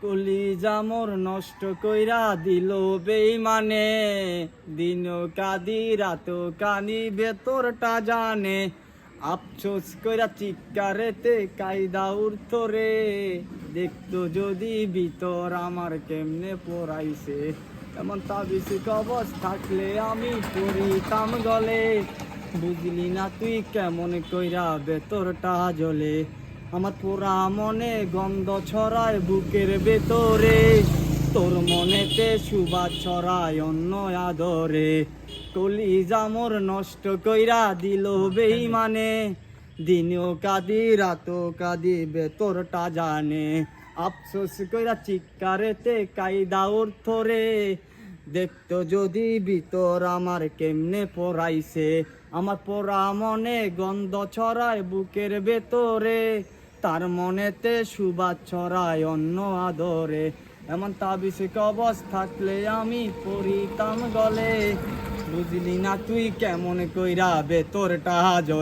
কলিজা মোর নষ্ট কইরা দিল বেইমানে, দিন কাদি রাত কানি ভেতরটা জানে। আফসোস কইরা চিৎকারেতে কায়দা উঠরে, দেখতো যদি ভিতর আমার কেমনে পড়াইছে। এমন তাবিজ কবজ থাকলে আমি পড়িতাম গলে, বুঝলি না তুই কেমন কইরা ভেতরটা জ্বলে। আমার পোড়া মনে গন্ধ ছড়ায় বুকের ভেতরে, তোর মনেতে সুবাস ছড়ায় অন্য আদরে। কলিজা মোর নষ্ট কইরা দিল বেইমানে, দিনও কাঁদি রাতও কাঁদি ভেতরটা জানে। আফসোস কইরা চিৎকারেতে কায়দা উঠরে, দেখতো যদি ভিতর আমার কেমনে পড়াইছে। আমার পোড়া মনে গন্ধ ছড়ায় বুকের ভেতরে, তার মনেতে সুবাস ছড়ায় অন্য আদরে। এমন তাবিজ কবজ থাকলে আমি পড়িতাম গলে, বুঝলি না তুই কেমন কইরা ভেতরটা জ্বলে।